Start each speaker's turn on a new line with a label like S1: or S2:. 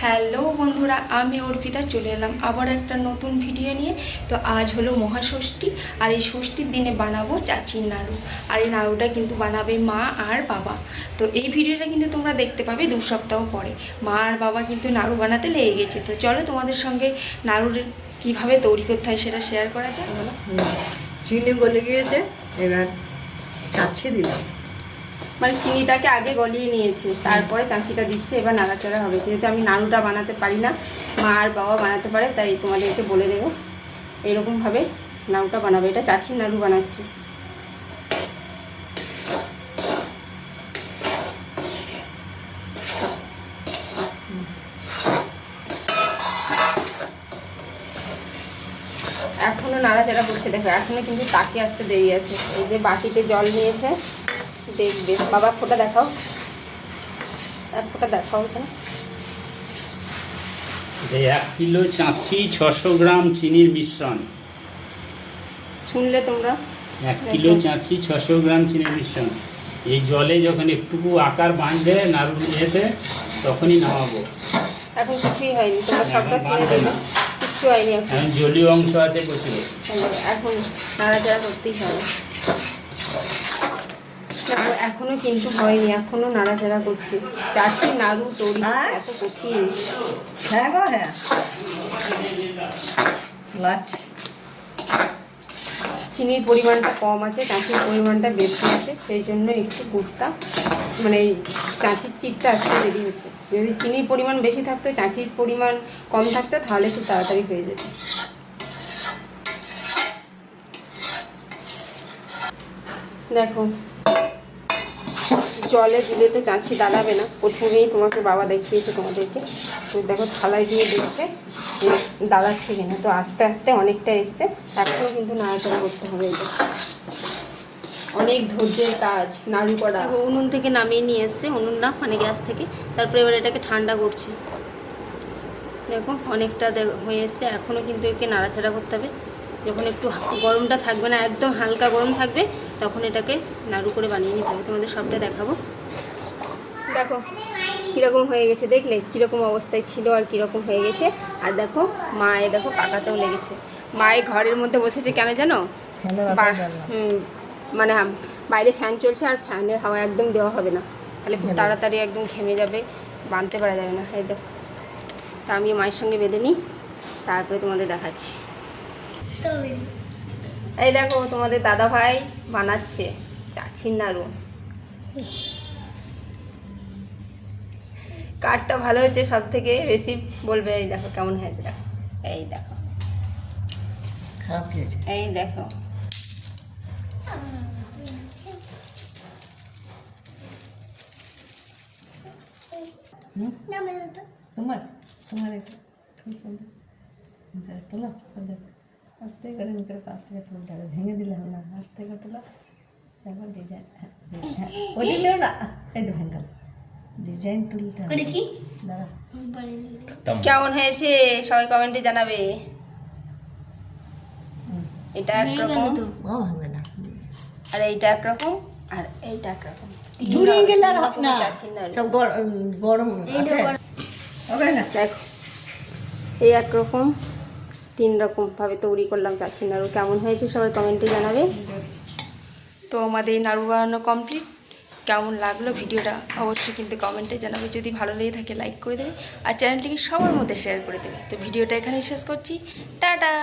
S1: Hello বন্ধুরা, আমি অর্পিতা চলে এলাম আবার একটা নতুন ভিডিও নিয়ে। তো আজ হলো মহাষষ্ঠী, আর এই ষষ্ঠীর দিনে বানাবো চাচির নাড়ু। আর এই নাড়ুটা কিন্তু বানাবে মা আর বাবা। তো এই ভিডিওটা কিন্তু তোমরা দেখতে পাবে 2 সপ্তাহ পরে। মা আর বাবা কিন্তু নাড়ু বানাতে লেগে গেছে। তো চলো তোমাদের সঙ্গে নাড়ুর কীভাবে তৈরি করতে হয় সেটা শেয়ার করা যায়।
S2: চিনি গলে গিয়েছে, এবার চাচ্ছি দিলাম।
S1: মানে চিনিটাকে আগে গলিয়ে নিয়েছি, তারপরে চাঁচিটা দিচ্ছে, এবার নাড়াচাড়া হবে। যেহেতু আমি নাড়ুটা বানাতে পারি না, মা আর বাবা বানাতে পারে, তাই তোমাদেরকে বলে দেবো এইরকমভাবে নাড়ুটা বানাবে। এটা চাচির নাড়ু বানাচ্ছি। এখনও নাড়াচাড়া করছে, দেখো এখনও কিন্তু তাকে আসতে দেরি আছে। এই যে বাটিতে জল নিয়েছে, দেখবে বাবা ফোঁটা দেখাও, এক ফোঁটা দেখাও। এখানে
S3: 1 কিলো চাঁচি 600 গ্রাম চিনির মিশ্রণ।
S1: শুনলে তোমরা?
S3: 1 কিলো চাঁচি 600 গ্রাম চিনির মিশ্রণ। এই জলে যখন একটুকু আকার বাঁধবে নাড়ু নিয়েছে তখনই নামাবো।
S1: এখন কিছুই হয়নি, তোমরা সবটা শুনে দেবে, কিচ্ছু হয়নি। এখন
S3: জলীয় অংশ আছে প্রচুর।
S1: এখন নাড়াচাড়া করতেই হবে। দেখো এখনো কিন্তু হয়নি, এখনো নাড়াচাড়া করছি। চাচি নাড়ু তৈরি এত কঠিন।
S2: হ্যাঁ গো, হ্যাঁ লাচ্ছি।
S1: চিনির পরিমাণটা কম আছে, চাঁচির পরিমাণটা বেশি আছে, সেই জন্য একটু গুড়টা মানে এই চাঁচির চিটটা আসতে দেরি হচ্ছে। যদি চিনির পরিমাণ বেশি থাকতো, চাঁচির পরিমাণ কম থাকতো, তাহলে খুব তাড়াতাড়ি হয়ে যেত। দেখো জলে দিলে তো চাঁচি দাঁড়াবে না, প্রথমেই তোমাকে বাবা দেখিয়েছে তোমাদেরকে। তো দেখো থালায় দিয়ে দিচ্ছে, দাঁড়াচ্ছে কিনা। তো আস্তে আস্তে অনেকটা এসছে, এখনও কিন্তু নাড়াচাড়া করতে হবে। এটা অনেক ধৈর্যের কাজ নাড়ু করা। উনুন থেকে নামিয়ে নিয়ে এসছে, উনুন না মানে গ্যাস থেকে। তারপরে এবার এটাকে ঠান্ডা করছে। দেখো অনেকটা হয়ে এসছে, এখনও কিন্তু একে নাড়াচাড়া করতে হবে। যখন একটু গরমটা থাকবে না, একদম হালকা গরম থাকবে, তখন এটাকে নাড়ু করে বানিয়ে নিতে হবে। তোমাদের সবটা দেখাবো। দেখো কীরকম হয়ে গেছে, দেখলে কীরকম অবস্থায় ছিল আর কীরকম হয়ে গেছে। আর দেখো মায়ে দেখো পাকাতেও লেগেছে। মায়ে ঘরের মধ্যে বসেছে কেন জানো? মানে বাইরে ফ্যান চলছে, আর ফ্যানের হাওয়া একদম দেওয়া হবে না, তাহলে খুব তাড়াতাড়ি একদম ঘেমে যাবে, বাঁধতে পারা যাবে না। এই দেখো, তা আমি মায়ের সঙ্গে বেঁধে নিই, তারপরে তোমাদের দেখাচ্ছি। এই দেখো তোমাদের দাদা ভাই বানাচ্ছে চাচির নাড়ু। কাঠটা ভালো হয়েছে, সব থেকে বেশি বলবে। এই দেখো কেমন হয়েছে, দেখো এই দেখো,
S2: খারাপ হয়েছে।
S1: এই দেখো
S2: তোমার তোমার খুব সুন্দর তোলা। আস্তে করে মুখের পাশ থেকে তুলতে হবে, ভেঙে দিলে হবে না। আস্তে করে তোলা, তারপর ডিজাইন। হ্যাঁ ওই দিলেও না, এই তো ভেঙে গেল। ডিজাইন তুলতে হবে। দাঁড়া,
S1: কেমন হয়েছে সবাই কমেন্টে জানাবে। এটা একরকম,
S2: ও ভাঙবে না।
S1: আর এইটা একরকম, আর এইটা একরকম।
S2: জুড়িয়ে গেলে আর হবে না,
S1: চাচির নাড়ু
S2: সব গরম আছে।
S1: দেখো এই একরকম 3 রকমভাবে তৈরি করলাম চাচির নাড়ু। কেমন হয়েছে সবাই কমেন্টে জানাবে। তো আমাদের এই নাড়ু বানানো কমপ্লিট। কেমন লাগলো ভিডিওটা অবশ্যই কিন্তু কমেন্টে জানাবে। যদি ভালো লেগে থাকে লাইক করে দেবে, আর চ্যানেলটিকে সবার মধ্যে শেয়ার করে দেবে। তো ভিডিওটা এখানেই শেষ করছি, টাটা।